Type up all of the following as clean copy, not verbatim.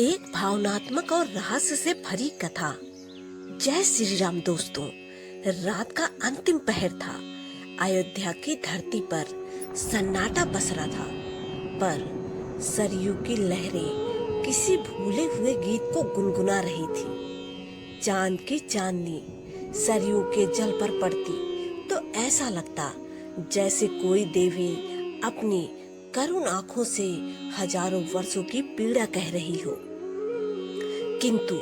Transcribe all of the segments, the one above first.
एक भावनात्मक और रहस्य से भरी कथा। जय श्री राम दोस्तों। रात का अंतिम पहर था। अयोध्या की धरती पर सन्नाटा पसरा था, पर सरयू की लहरें किसी भूले हुए गीत को गुनगुना रही थी। चांद की चांदनी सरयू के जल पर पड़ती तो ऐसा लगता जैसे कोई देवी अपनी करुण आंखों से हजारों वर्षों की पीड़ा कह रही हो। किंतु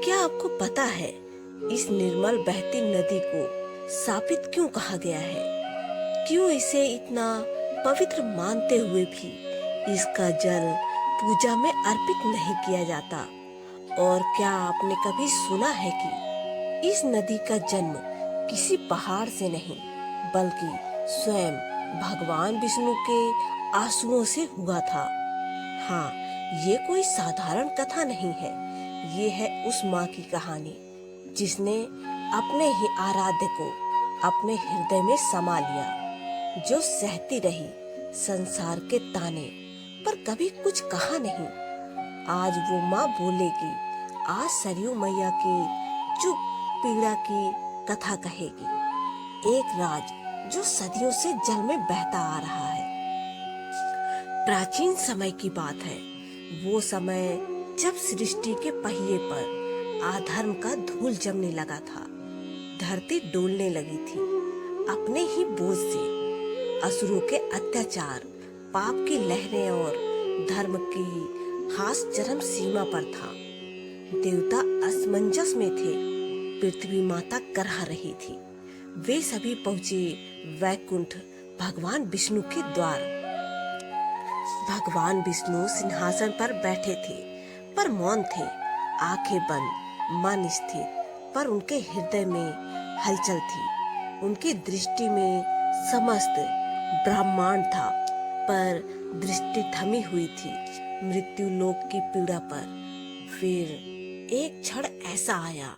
क्या आपको पता है इस निर्मल बहती नदी को शापित क्यों कहा गया है? क्यों इसे इतना पवित्र मानते हुए भी इसका जल पूजा में अर्पित नहीं किया जाता? और क्या आपने कभी सुना है कि इस नदी का जन्म किसी पहाड़ से नहीं बल्कि स्वयं भगवान विष्णु के आंसुओं से हुआ था? हाँ, ये कोई साधारण कथा नहीं है। ये है उस माँ की कहानी जिसने अपने ही आराध्य को अपने हृदय में समा लिया, जो सहती रही संसार के ताने पर कभी कुछ कहा नहीं। आज वो माँ बोलेगी, आज सरयू मैया की चुप पीड़ा की कथा कहेगी। एक राज जो सदियों से जल में बहता आ रहा है। प्राचीन समय की बात है। वो समय जब सृष्टि के पहिए पर अधर्म का धूल जमने लगा था। धरती डोलने लगी थी अपने ही बोझ से। असुरों के अत्याचार, पाप की लहरें और धर्म की हास चरम सीमा पर था। देवता असमंजस में थे, पृथ्वी माता करहा रही थी। वे सभी पहुंचे वैकुंठ भगवान विष्णु के द्वार। भगवान विष्णु सिंहासन पर बैठे थे पर मौन थे, आंखें बंद, मन स्थिर, पर उनके हृदय में हलचल थी। उनकी दृष्टि में समस्त ब्रह्मांड था, पर दृष्टि थमी हुई थी मृत्यु लोक की पीड़ा पर। फिर एक क्षण ऐसा आया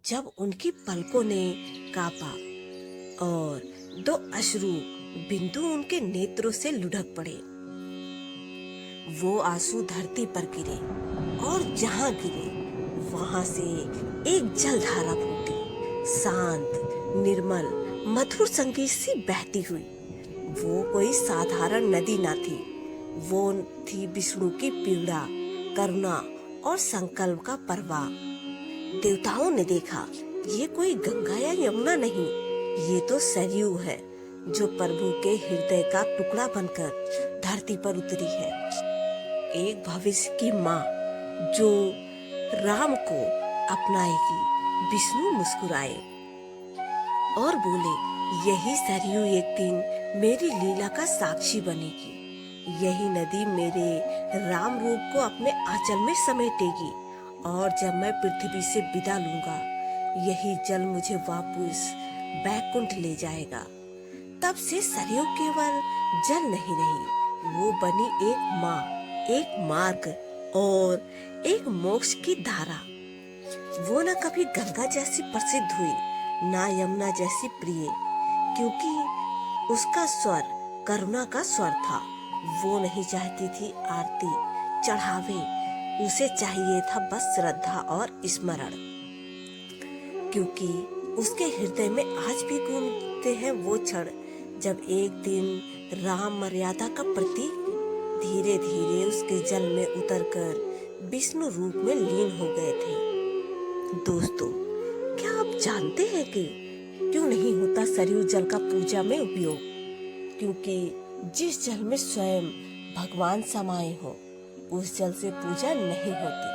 जब उनकी पलकों ने कांपा और दो अश्रु बिंदु उनके नेत्रों से लुढ़क पड़े। वो आंसू धरती पर गिरे और जहां गिरे वहां से एक जलधारा फूटी, शांत, निर्मल, मधुर संगीत सी बहती हुई। वो कोई साधारण नदी ना थी, वो थी विष्णु की पीड़ा, करुणा और संकल्प का प्रवाह। देवताओं ने देखा, ये कोई गंगा या यमुना नहीं, ये तो सरयू है जो प्रभु के हृदय का टुकड़ा बनकर धरती पर उतरी है। एक भविष्य की माँ जो राम को अपनाएगी। विष्णु मुस्कुराए और बोले, यही सरयू एक दिन मेरी लीला का साक्षी बनेगी। यही नदी मेरे राम रूप को अपने आंचल में समेटेगी और जब मैं पृथ्वी से विदा लूंगा, यही जल मुझे वापस बैकुंठ ले जाएगा। तब से सरयू केवल जल नहीं रही, वो बनी एक माँ, एक मार्ग और एक मोक्ष की धारा। वो न कभी गंगा जैसी प्रसिद्ध हुई, ना यमुना जैसी प्रिय, क्योंकि उसका स्वर करुणा का स्वर था। वो नहीं चाहती थी आरती चढ़ावे, उसे चाहिए था बस श्रद्धा और स्मरण, क्योंकि उसके हृदय में आज भी गूंजते हैं वो क्षण जब एक दिन राम मर्यादा का प्रतीक धीरे धीरे उसके जल में उतरकर विष्णु रूप में लीन हो गए थे। दोस्तों, क्या आप जानते हैं कि क्यों नहीं होता सरयू जल का पूजा में उपयोग? क्योंकि जिस जल में स्वयं भगवान समाये हो, उस जल से पूजा नहीं होती।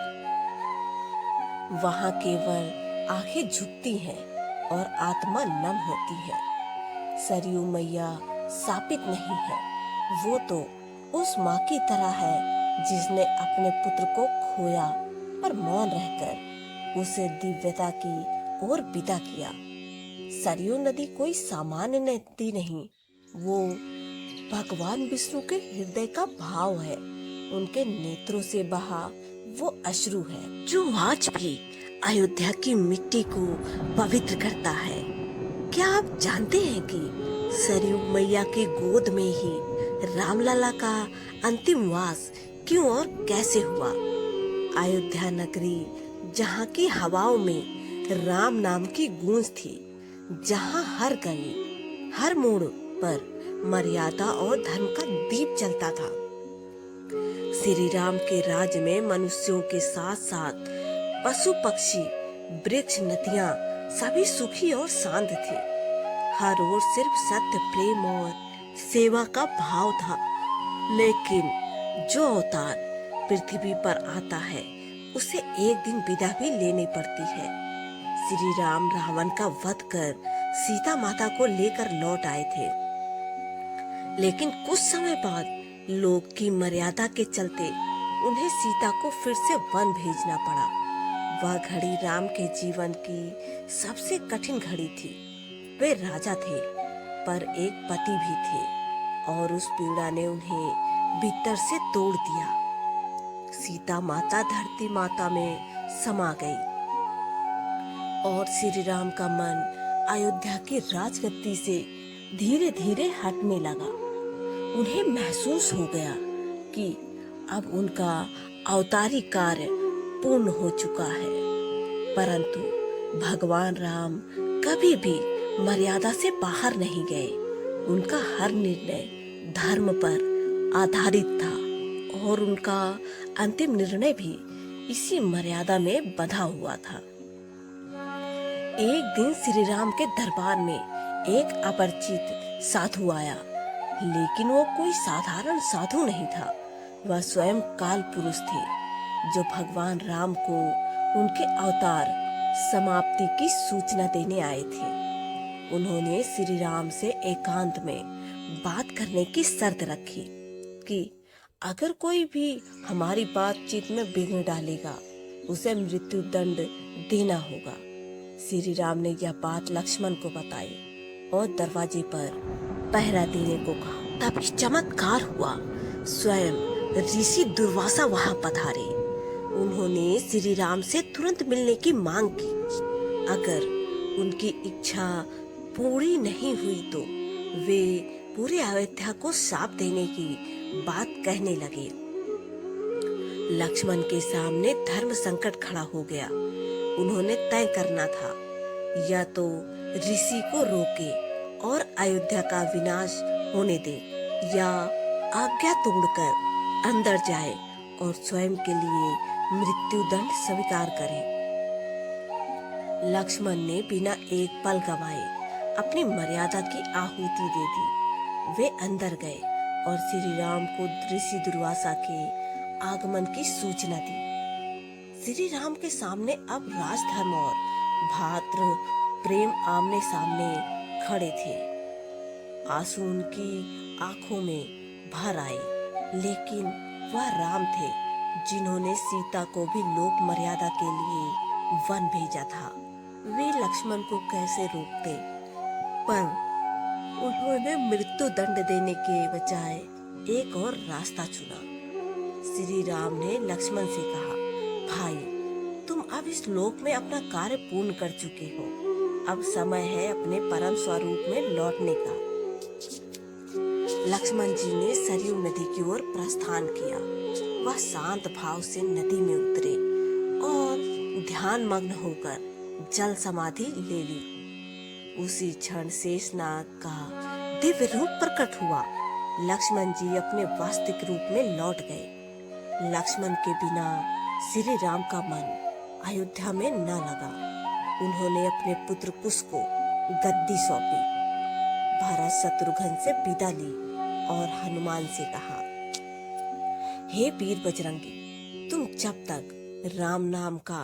वहाँ केवल आंखें झुकती हैं और आत्मा नम होती है। सरयू मैया शापित नहीं है, वो तो उस माँ की तरह है जिसने अपने पुत्र को खोया पर मौन रहकर उसे दिव्यता की ओर विदा किया। सरयू नदी कोई सामान्य नदी नहीं, वो भगवान विष्णु के हृदय का भाव है। उनके नेत्रों से बहा वो अश्रु है जो आज भी अयोध्या की मिट्टी को पवित्र करता है। क्या आप जानते हैं कि सरयू मैया की गोद में ही रामलला का अंतिम वास क्यों और कैसे हुआ? अयोध्या नगरी, जहाँ की हवाओं में राम नाम की गूंज थी, जहाँ हर गली, हर मोड़ पर मर्यादा और धर्म का दीप जलता था। श्री राम के राज्य में मनुष्यों के साथ साथ पशु पक्षी, वृक्ष, नदियां सभी सुखी और शांत थे। हर ओर सिर्फ सत्य, प्रेम और सेवा का भाव था। लेकिन जो अवतार पृथ्वी पर आता है, उसे एक दिन विदा भी लेनी पड़ती है। श्री राम रावण का वध कर सीता माता को लेकर लौट आए थे, लेकिन कुछ समय बाद लोग की मर्यादा के चलते उन्हें सीता को फिर से वन भेजना पड़ा। वह घड़ी राम के जीवन की सबसे कठिन घड़ी थी। वे राजा थे, पर एक पति भी थे, और उस पीड़ा ने उन्हें भीतर से तोड़ दिया। सीता माता धरती माता में समा गई और श्री राम का मन अयोध्या की राजगद्दी से धीरे धीरे हटने लगा। उन्हें महसूस हो गया कि अब उनका अवतारी कार्य पूर्ण हो चुका है। परंतु भगवान राम कभी भी मर्यादा से बाहर नहीं गए। उनका हर निर्णय धर्म पर आधारित था और उनका अंतिम निर्णय भी इसी मर्यादा में बंधा हुआ था। एक दिन श्री राम के दरबार में एक अपरिचित साधु आया, लेकिन वो कोई साधारण साधु नहीं था। वह स्वयं काल पुरुष थे, जो भगवान राम को उनके अवतार समाप्ति की सूचना देने आए थे। उन्होंने श्री राम से एकांत में बात करने की शर्त रखी कि अगर कोई भी हमारी बातचीत में विघ्न डालेगा, उसे मृत्यु दंड देना होगा। श्री राम ने यह बात लक्ष्मण को बताई और दरवाजे पर पहरा देने को कहा। तभी चमत्कार हुआ। स्वयं ऋषि दुर्वासा वहां पधारे। उन्होंने श्री राम से तुरंत मिलने की मांग की। अगर उनकी इच्छा पूरी नहीं हुई तो वे पूरे अयोध्या को श्राप देने की बात कहने लगे। लक्ष्मण के सामने धर्म संकट खड़ा हो गया। उन्होंने तय करना था, या तो ऋषि को रोके और अयोध्या का विनाश होने दे, या आज्ञा तोड़कर अंदर जाए और स्वयं के लिए मृत्यु दंड स्वीकार करे। लक्ष्मण ने बिना एक पल गवाए अपनी मर्यादा की आहुति दे दी। वे अंदर गए और श्री राम को ऋषि दुर्वासा के आगमन की सूचना दी। श्री राम के सामने अब राजधर्म और भातृ प्रेम आमने सामने खड़े थे। आंसू उनकी आंखों में भर आए, लेकिन वह राम थे जिन्होंने सीता को भी लोक मर्यादा के लिए वन भेजा था। वे लक्ष्मण को कैसे रोकते, पर उन्होंने मृत्यु दंड देने के बजाय एक और रास्ता चुना। श्री राम ने लक्ष्मण से कहा, भाई, तुम अब इस लोक में अपना कार्य पूर्ण कर चुके हो। अब समय है अपने परम स्वरूप में लौटने का। लक्ष्मण जी ने सरयू नदी की ओर प्रस्थान किया। वह शांत भाव से नदी में उतरे और ध्यान मग्न होकर जल समाधि ले ली। उसी क्षण शेषनाग का दिव्य रूप प्रकट हुआ। लक्ष्मण जी अपने वास्तविक रूप में लौट गए। लक्ष्मण के बिना श्री राम का मन अयोध्या में न लगा। उन्होंने अपने पुत्र कुश को गद्दी सौंपी, भरत शत्रुघ्न से विदा ली और हनुमान से कहा, हे वीर बजरंगी, तुम जब तक राम नाम का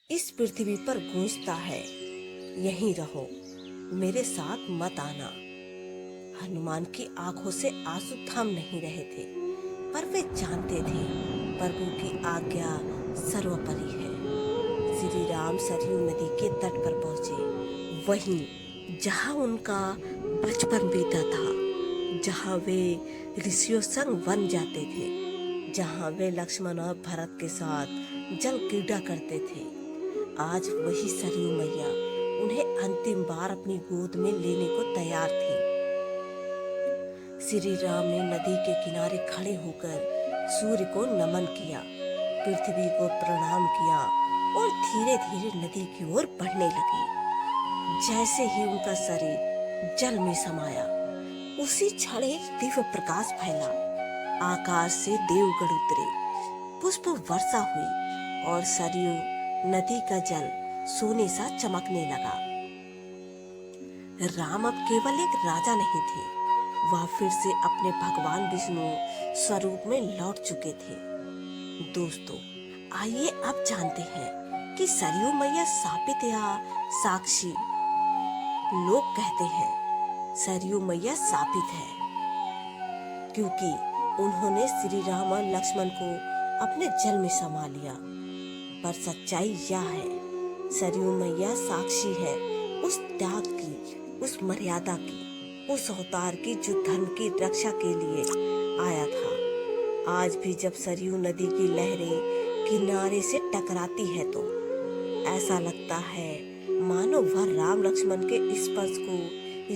इस पृथ्वी पर गूंजता है, यहीं रहो, मेरे साथ मत आना। हनुमान की आंखों से आंसू थम नहीं रहे थे, पर वे जानते थे प्रभु की आज्ञा सर्वोपरि है। श्री राम सरयू नदी के तट पर पहुंचे, वहीं जहां उनका बचपन बीता था, जहां वे ऋषियों संग वन जाते थे, जहां वे लक्ष्मण और भरत के साथ जल क्रीड़ा करते थे। आज वही सरयू मैया उन्हें अंतिम बार अपनी गोद में लेने को तैयार थी। श्री राम ने नदी के किनारे खड़े होकर सूर्य को नमन किया। पृथ्वी को प्रणाम किया और धीरे धीरे नदी की ओर बढ़ने लगे। जैसे ही उनका शरीर जल में समाया, उसी क्षण एक दिव्य प्रकाश फैला। आकाश से देवगण उतरे, पुष्प वर्षा हुई और सरयू नदी का जल सोने सा चमकने लगा। राम अब केवल एक राजा नहीं थे, वह फिर से अपने भगवान विष्णु स्वरूप में लौट चुके थे। दोस्तों, आइए अब जानते हैं कि सरयू मैया शापित या साक्षी। लोग कहते हैं सरयू मैया शापित है क्योंकि उन्होंने श्री राम और लक्ष्मण को अपने जल में समा लिया। पर सच्चाई यह है, सरयू मैया साक्षी है उस त्याग की, उस मर्यादा की, उस अवतार की जो धर्म की रक्षा के लिए आया था। आज भी जब सरयू नदी की लहरें किनारे से टकराती है तो ऐसा लगता है मानो वह राम लक्ष्मण के स्पर्श को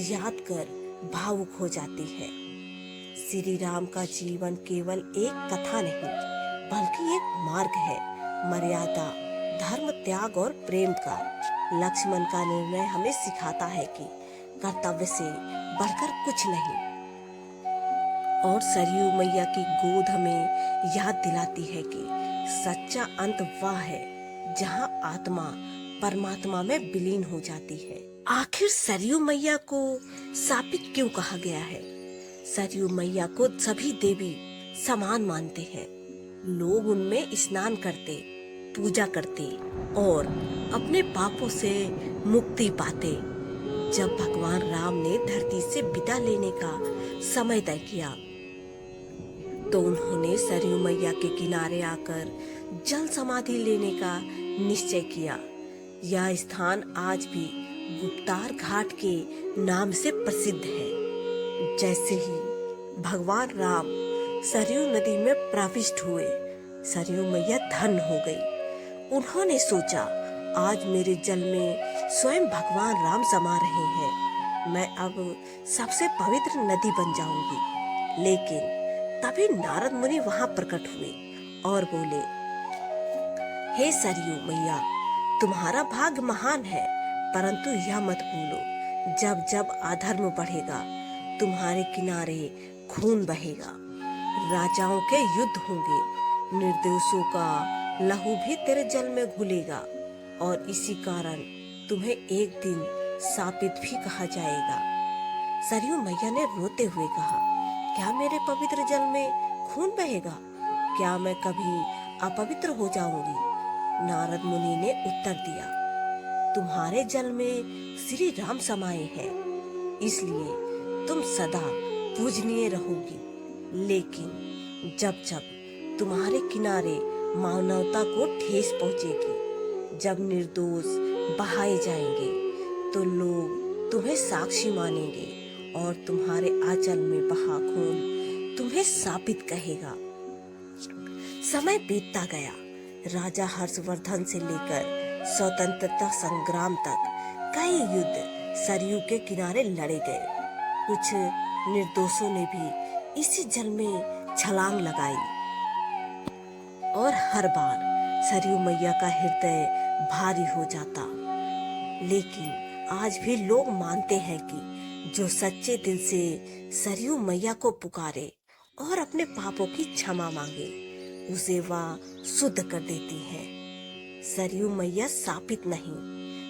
याद कर भावुक हो जाती है। श्री राम का जीवन केवल एक कथा नहीं, बल्कि एक मार्ग है, मर्यादा, धर्म, त्याग और प्रेम का। लक्ष्मण का निर्णय हमें सिखाता है कि कर्तव्य से बढ़कर कुछ नहीं, और सरयू मैया की गोद हमें याद दिलाती है कि सच्चा अंत वह है जहां आत्मा परमात्मा में विलीन हो जाती है। आखिर सरयू मैया को शापित क्यों कहा गया है? सरयू मैया को सभी देवी समान मानते हैं। लोग उनमें स्नान करते, पूजा करते और अपने पापों से मुक्ति पाते। जब भगवान राम ने धरती से विदा लेने का समय तय किया तो उन्होंने सरयू मैया के किनारे आकर जल समाधि लेने का निश्चय किया। यह स्थान आज भी गुप्तार घाट के नाम से प्रसिद्ध है। जैसे ही भगवान राम सरयू नदी में प्रविष्ट हुए, सरयू मैया धन्य हो गई। उन्होंने सोचा, आज मेरे जल में स्वयं भगवान राम समा रहे हैं, मैं अब सबसे पवित्र नदी बन जाऊंगी। लेकिन तभी नारद मुनि वहां प्रकट हुए और बोले, हे सरयू मैया, तुम्हारा भाग्य महान है, परंतु यह मत भूलो, जब जब अधर्म बढ़ेगा तुम्हारे किनारे खून बहेगा, राजाओं के युद्ध होंगे, निर्दोषों का लहू भी तेरे जल में घुलेगा और इसी कारण तुम्हें एक दिन शापित भी कहा जाएगा। सरयू मैया ने रोते हुए कहा, क्या मेरे पवित्र जल में खून बहेगा? क्या मैं कभी अपवित्र हो जाऊंगी? नारद मुनि ने उत्तर दिया, तुम्हारे जल में श्री राम समाये हैं, इसलिए तुम सदा पूजनीय रहोगी। लेकिन जब जब तुम्हारे किनारे मानवता को ठेस पहुंचेगी, जब निर्दोष बहाए जाएंगे, तो लोग तुम्हें साक्षी मानेंगे और तुम्हारे आंचल में बहा खून तुम्हें शापित कहेगा। समय बीतता गया। राजा हर्षवर्धन से लेकर स्वतंत्रता संग्राम तक कई युद्ध सरयू के किनारे लड़े गए। कुछ निर्दोषों ने भी इसी जल में छलांग लगाई और हर बार सरयू मैया का हृदय भारी हो जाता। लेकिन आज भी लोग मानते हैं कि जो सच्चे दिल से सरयू मैया को पुकारे और अपने पापों की क्षमा मांगे, उसे वह शुद्ध कर देती है। सरयू मैया शापित नहीं,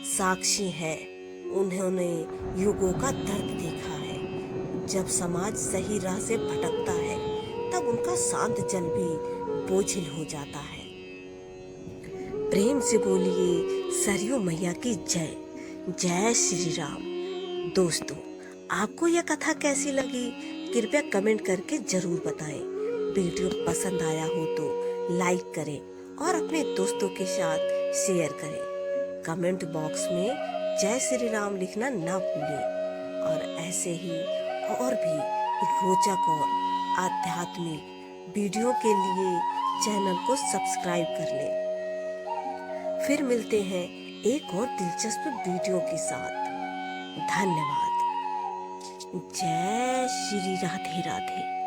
साक्षी है। उन्होंने युगों का दर्द देखा है। जब समाज सही राह से भटकता है, तब उनका शांत जल भी बोझिल हो जाता है। प्रेम से बोलिए सरयू मैया की जय। जय श्री राम। दोस्तों, आपको यह कथा कैसी लगी? कृपया कमेंट करके जरूर बताएं। वीडियो पसंद आया हो तो लाइक करें और अपने दोस्तों के साथ शेयर करें। कमेंट बॉक्स में जय श्री राम लिखना ना भूलें और ऐसे ही और भी रोचक और आध्यात्मिक वीडियो के लिए चैनल को सब्सक्राइब कर लें। फिर मिलते हैं एक और दिलचस्प वीडियो के साथ। धन्यवाद। जय श्री राधे राधे।